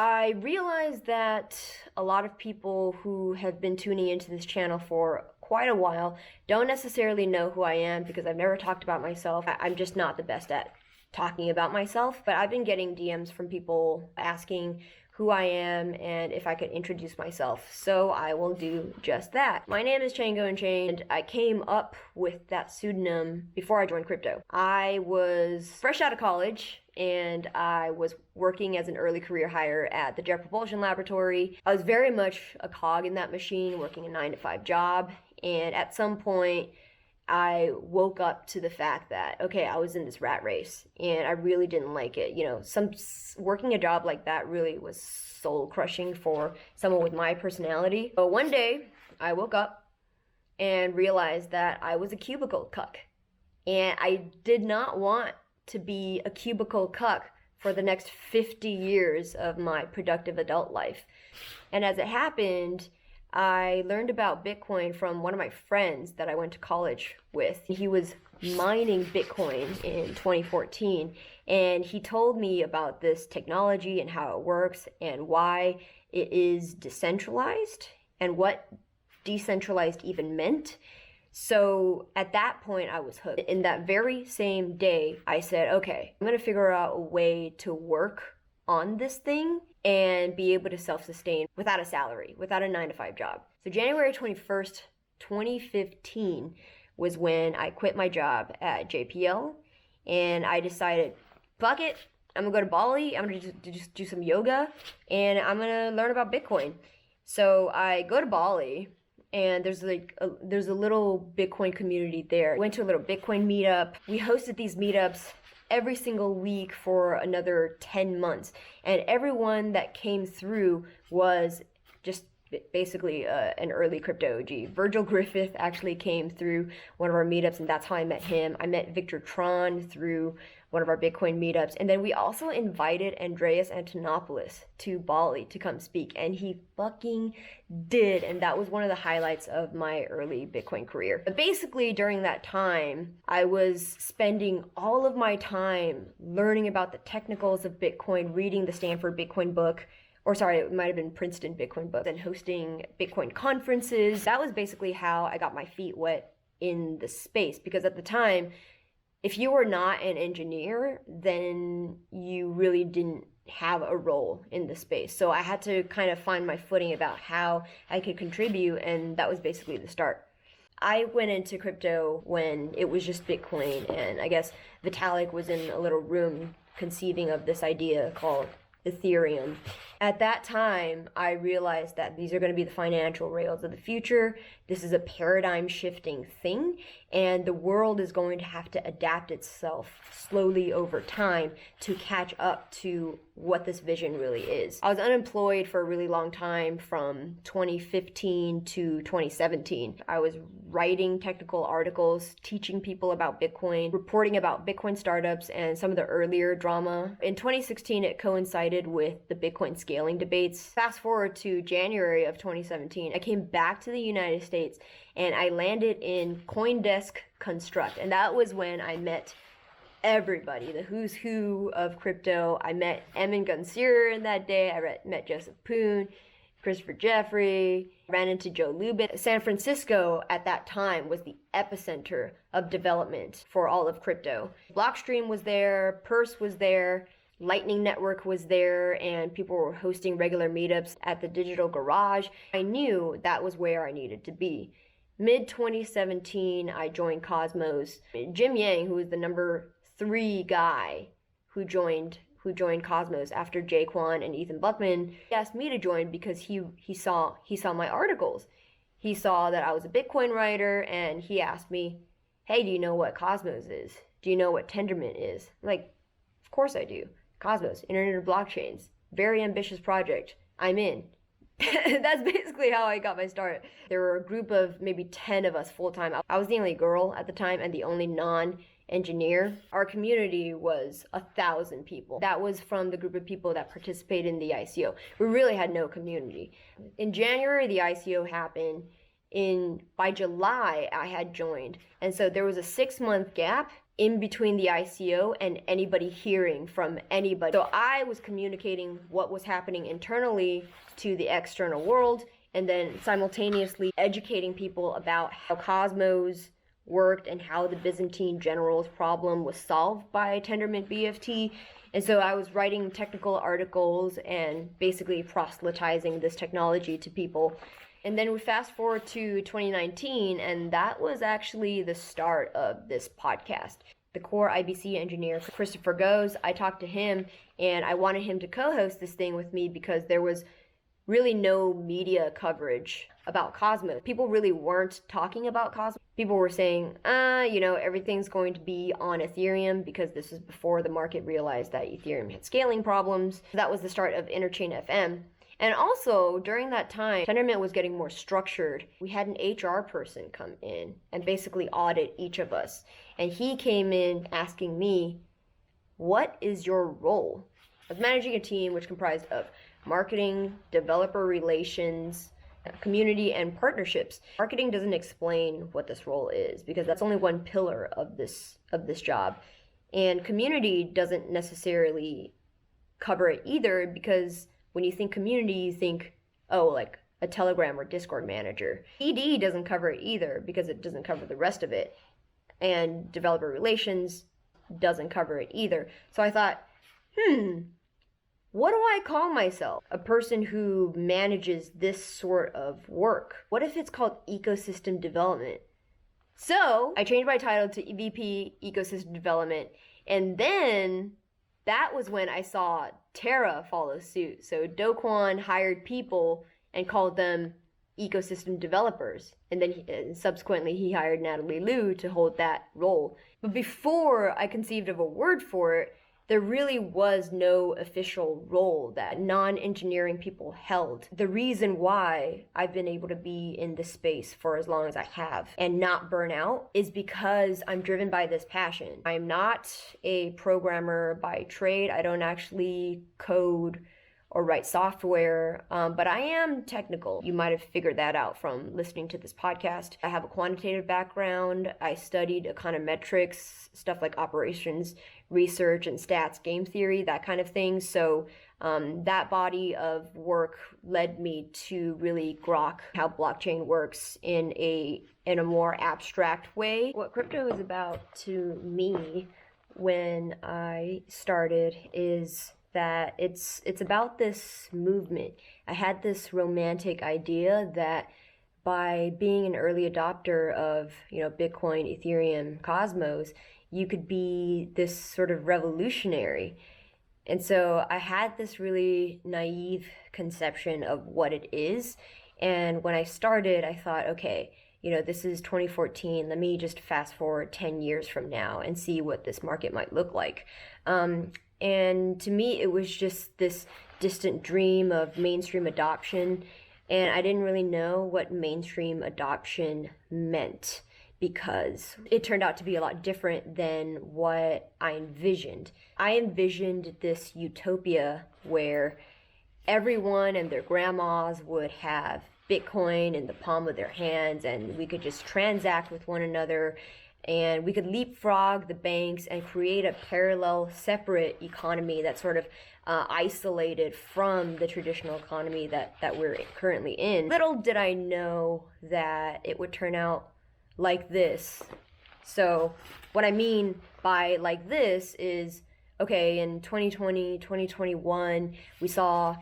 I realized that a lot of people who have been tuning into this channel for quite a while don't necessarily know who I am because I've never talked about myself. I'm just not the best at talking about myself, but I've been getting DMs from people asking who I am and if I could introduce myself, so I will do just that. My name is Chjango Unchained. I came up with that pseudonym before I joined crypto. I was fresh out of college and I was working as an early career hire at the Jet Propulsion Laboratory. I was very much a cog in that machine, working a 9-to-5 job, and at some point I woke up to the fact that, okay, I was in this rat race and I really didn't like it. You know, working a job like that really was soul crushing for someone with my personality. But one day I woke up and realized that I was a cubicle cuck, and I did not want to be a cubicle cuck for the next 50 years of my productive adult life. And as it happened, I learned about Bitcoin from one of my friends that I went to college with. He was mining Bitcoin in 2014, and he told me about this technology and how it works and why it is decentralized and what decentralized even meant. So at that point, I was hooked. In that very same day, I said, okay, I'm gonna figure out a way to work on this thing and be able to self-sustain without a salary, without a 9-to-5 job. So January 21st, 2015 was when I quit my job at JPL, and I decided, fuck it, I'm gonna go to Bali, I'm gonna just do some yoga, and I'm gonna learn about Bitcoin. So I go to Bali, and there's a little Bitcoin community there. Went to a little Bitcoin meetup. We hosted these meetups every single week for another 10 months. And everyone that came through was just basically an early crypto OG. Virgil Griffith actually came through one of our meetups, and that's how I met him. I met Victor Tron through one of our Bitcoin meetups. And then we also invited Andreas Antonopoulos to Bali to come speak, and he fucking did. And that was one of the highlights of my early Bitcoin career. But basically, during that time, I was spending all of my time learning about the technicals of Bitcoin, reading the Stanford Bitcoin book, or sorry, it might have been Princeton Bitcoin book, and hosting Bitcoin conferences. That was basically how I got my feet wet in the space, because at the time, if you were not an engineer, then you really didn't have a role in the space. So I had to kind of find my footing about how I could contribute, and that was basically the start. I went into crypto when it was just Bitcoin, and I guess Vitalik was in a little room conceiving of this idea called Ethereum. At that time, I realized that these are going to be the financial rails of the future. This is a paradigm shifting thing, and the world is going to have to adapt itself slowly over time to catch up to what this vision really is. I was unemployed for a really long time from 2015 to 2017. I was writing technical articles, teaching people about Bitcoin, reporting about Bitcoin startups and some of the earlier drama. In 2016, it coincided with the Bitcoin scaling debates. Fast forward to January of 2017, I came back to the United States and I landed in CoinDesk Construct. And that was when I met everybody, the who's who of crypto. I met Emin Gun in that day. I met Joseph Poon, Christopher Jeffrey, ran into Joe Lubin. San Francisco at that time was the epicenter of development for all of crypto. Blockstream was there, Purse was there, Lightning Network was there, and people were hosting regular meetups at the Digital Garage. I knew that was where I needed to be. Mid-2017, I joined Cosmos. Jim Yang, who was the number 3 guy who joined Cosmos after Jaquan and Ethan Buckman, he asked me to join because he saw my articles. He saw that I was a Bitcoin writer, and he asked me, hey, do you know what Cosmos is? Do you know what Tendermint is? I'm like, of course I do. Cosmos, Internet of Blockchains, very ambitious project. I'm in. That's basically how I got my start. There were a group of maybe 10 of us full-time. I was the only girl at the time and the only non-engineer. Our community was 1,000 people. That was from the group of people that participated in the ICO. We really had no community. In January, the ICO happened, by July I had joined. And so there was a 6-month gap in between the ICO and anybody hearing from anybody. So I was communicating what was happening internally to the external world, and then simultaneously educating people about how Cosmos worked and how the Byzantine generals problem was solved by Tendermint BFT. And so I was writing technical articles and basically proselytizing this technology to people. And then we fast forward to 2019, and that was actually the start of this podcast. The core IBC engineer, Christopher Goes, I talked to him, and I wanted him to co-host this thing with me because there was really no media coverage about Cosmos. People really weren't talking about Cosmos. People were saying, everything's going to be on Ethereum, because this is before the market realized that Ethereum had scaling problems. That was the start of Interchain FM. And also, during that time, Tendermint was getting more structured. We had an HR person come in and basically audit each of us. And he came in asking me, what is your role? I was managing a team which comprised of marketing, developer relations, community, and partnerships. Marketing doesn't explain what this role is, because that's only one pillar of this job. And community doesn't necessarily cover it either, because when you think community, you think, like a Telegram or Discord manager. ED doesn't cover it either, because it doesn't cover the rest of it. And developer relations doesn't cover it either. So I thought, what do I call myself? A person who manages this sort of work. What if it's called ecosystem development? So I changed my title to EVP Ecosystem Development, and then that was when I saw Terra follow suit. So Do Kwon hired people and called them ecosystem developers. And then subsequently he hired Natalie Liu to hold that role. But before I conceived of a word for it, there really was no official role that non-engineering people held. The reason why I've been able to be in this space for as long as I have and not burn out is because I'm driven by this passion. I'm not a programmer by trade. I don't actually code or write software, but I am technical. You might have figured that out from listening to this podcast. I have a quantitative background. I studied econometrics, stuff like operations research and stats, game theory, that kind of thing. So that body of work led me to really grok how blockchain works in a more abstract way. What crypto is about to me when I started is that it's about this movement. I had this romantic idea that by being an early adopter of, Bitcoin, Ethereum, Cosmos, you could be this sort of revolutionary. And so I had this really naive conception of what it is. And when I started, I thought, okay, this is 2014. Let me just fast forward 10 years from now and see what this market might look like. And to me, it was just this distant dream of mainstream adoption. And I didn't really know what mainstream adoption meant, because it turned out to be a lot different than what I envisioned. I envisioned this utopia where everyone and their grandmas would have Bitcoin in the palm of their hands, and we could just transact with one another, and we could leapfrog the banks and create a parallel, separate economy that's sort of isolated from the traditional economy that we're currently in. Little did I know that it would turn out like this. So what I mean by like this is, okay, in 2020, 2021, we saw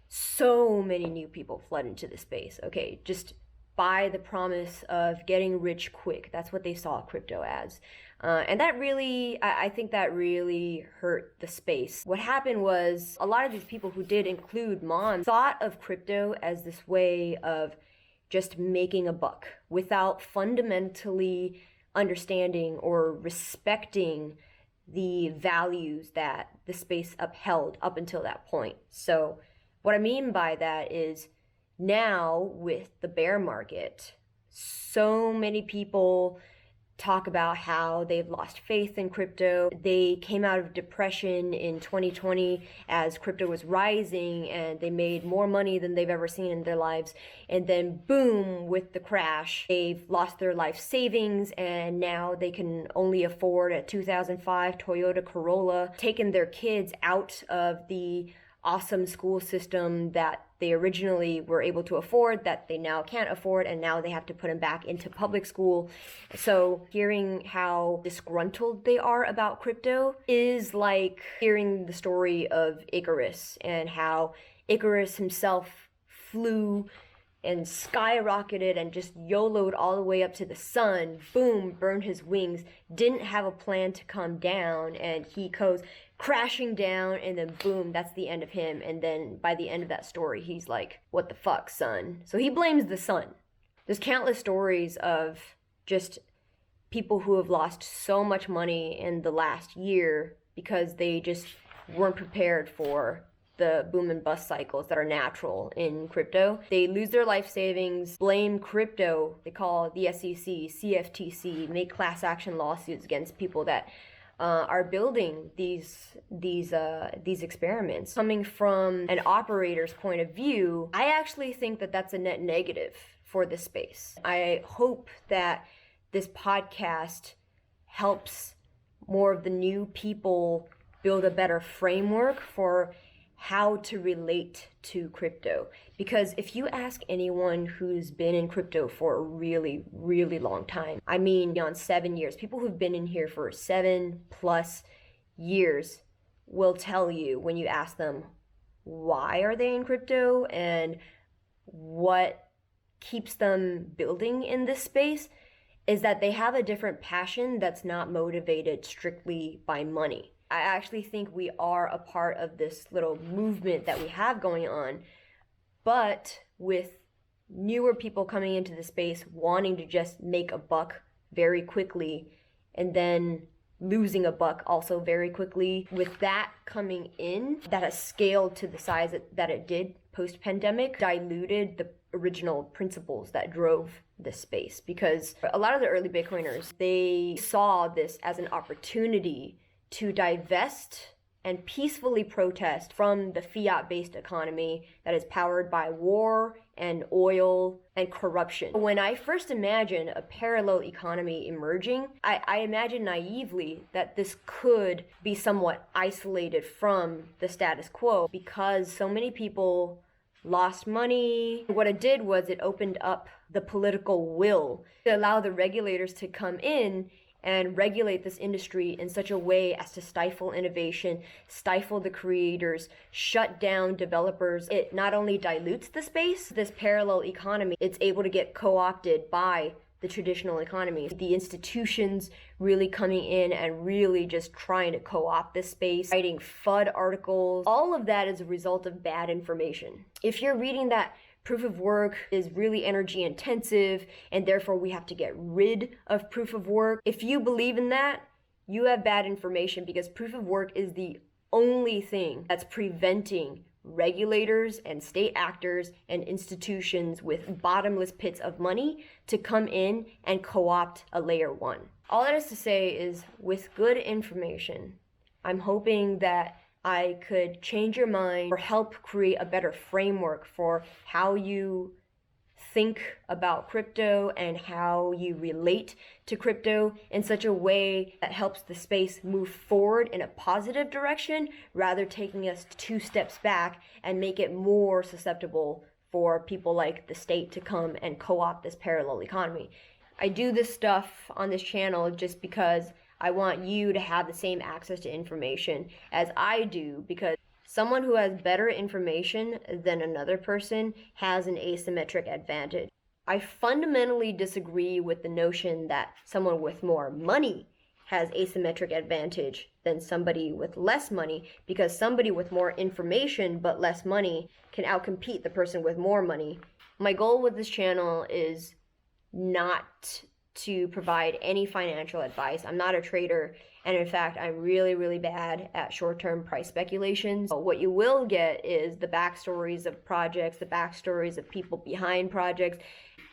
so many new people flood into the space. Okay, just by the promise of getting rich quick. That's what they saw crypto as. And that really, I think that really hurt the space. What happened was a lot of these people who did include Mon thought of crypto as this way of just making a buck without fundamentally understanding or respecting the values that the space upheld up until that point. So what I mean by that is now with the bear market, so many people talk about how they've lost faith in crypto. They came out of depression in 2020 as crypto was rising, and they made more money than they've ever seen in their lives. And then boom, with the crash, they've lost their life savings, and now they can only afford a 2005 Toyota Corolla, taking their kids out of the awesome school system that they originally were able to afford, that they now can't afford, and now they have to put them back into public school. So hearing how disgruntled they are about crypto is like hearing the story of Icarus, and how Icarus himself flew and skyrocketed and just YOLO'd all the way up to the sun, boom, burned his wings, didn't have a plan to come down, and he goes crashing down, and then boom, that's the end of him. And then by the end of that story, he's like, what the fuck, son? So he blames the sun. There's countless stories of just people who have lost so much money in the last year because they just weren't prepared for the boom and bust cycles that are natural in crypto. They lose their life savings, blame crypto. They call the SEC, CFTC, make class action lawsuits against people that are building these experiments. Coming from an operator's point of view, I actually think that that's a net negative for the space. I hope that this podcast helps more of the new people build a better framework for how to relate to crypto. Because if you ask anyone who's been in crypto for a really, really long time, I mean beyond 7 years, people who've been in here for 7+ years will tell you, when you ask them why are they in crypto and what keeps them building in this space, is that they have a different passion that's not motivated strictly by money. I actually think we are a part of this little movement that we have going on, but with newer people coming into the space wanting to just make a buck very quickly and then losing a buck also very quickly. With that coming in, that has scaled to the size that it did post-pandemic, diluted the original principles that drove this space. Because a lot of the early Bitcoiners, they saw this as an opportunity to divest and peacefully protest from the fiat-based economy that is powered by war and oil and corruption. When I first imagined a parallel economy emerging, I imagined naively that this could be somewhat isolated from the status quo because so many people lost money. What it did was it opened up the political will to allow the regulators to come in and regulate this industry in such a way as to stifle innovation, stifle the creators, shut down developers. It not only dilutes the space, this parallel economy, it's able to get co-opted by the traditional economy. The institutions really coming in and really just trying to co-opt this space, writing FUD articles. All of that is a result of bad information. If you're reading that proof of work is really energy intensive and therefore we have to get rid of proof of work, if you believe in that, you have bad information, because proof of work is the only thing that's preventing regulators and state actors and institutions with bottomless pits of money to come in and co-opt a layer one. All that is to say is, with good information, I'm hoping that I could change your mind or help create a better framework for how you think about crypto and how you relate to crypto in such a way that helps the space move forward in a positive direction, rather taking us 2 steps back and make it more susceptible for people like the state to come and co-opt this parallel economy. I do this stuff on this channel just because I want you to have the same access to information as I do, because someone who has better information than another person has an asymmetric advantage. I fundamentally disagree with the notion that someone with more money has asymmetric advantage than somebody with less money, because somebody with more information but less money can outcompete the person with more money. My goal with this channel is not to provide any financial advice. I'm not a trader, and in fact, I'm really, really bad at short-term price speculations. But what you will get is the backstories of projects, the backstories of people behind projects.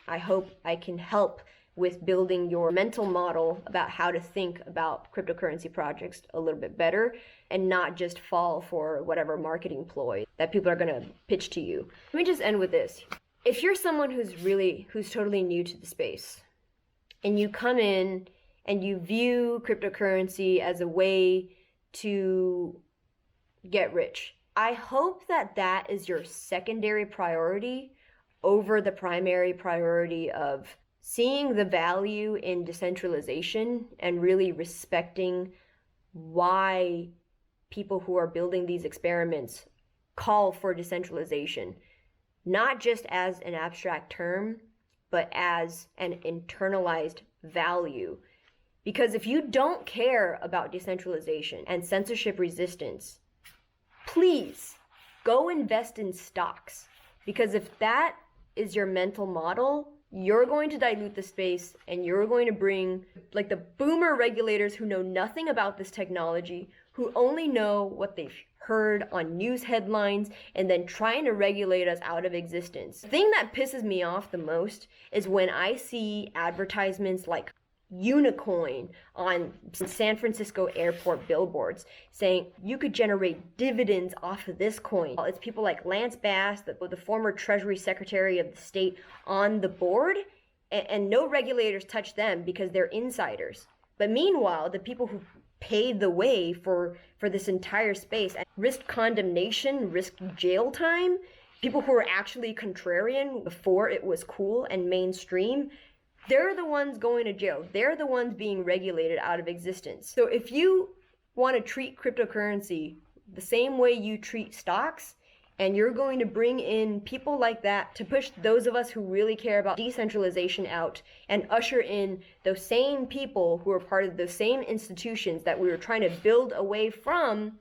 I hope I can help with building your mental model about how to think about cryptocurrency projects a little bit better and not just fall for whatever marketing ploy that people are going to pitch to you. Let me just end with this. If you're someone who's totally new to the space and you come in and you view cryptocurrency as a way to get rich, I hope that that is your secondary priority over the primary priority of seeing the value in decentralization and really respecting why people who are building these experiments call for decentralization, not just as an abstract term, but as an internalized value. Because if you don't care about decentralization and censorship resistance, please go invest in stocks. Because if that is your mental model, you're going to dilute the space and you're going to bring like the boomer regulators who know nothing about this technology, who only know what they've heard on news headlines and then trying to regulate us out of existence. The thing that pisses me off the most is when I see advertisements like Unicoin on San Francisco airport billboards saying you could generate dividends off of this coin. It's people like Lance Bass, the former Treasury Secretary of the state, on the board, and no regulators touch them because they're insiders. But meanwhile, the people who paid the way for this entire space and risked condemnation, risked jail time, people who were actually contrarian before it was cool and mainstream, they're the ones going to jail. They're the ones being regulated out of existence. So if you want to treat cryptocurrency the same way you treat stocks, and you're going to bring in people like that to push those of us who really care about decentralization out and usher in those same people who are part of those same institutions that we were trying to build away from,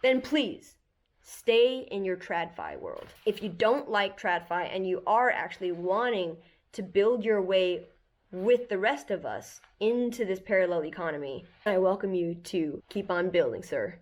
then please stay in your TradFi world. If you don't like TradFi and you are actually wanting to build your way with the rest of us into this parallel economy, I welcome you to keep on building, sir.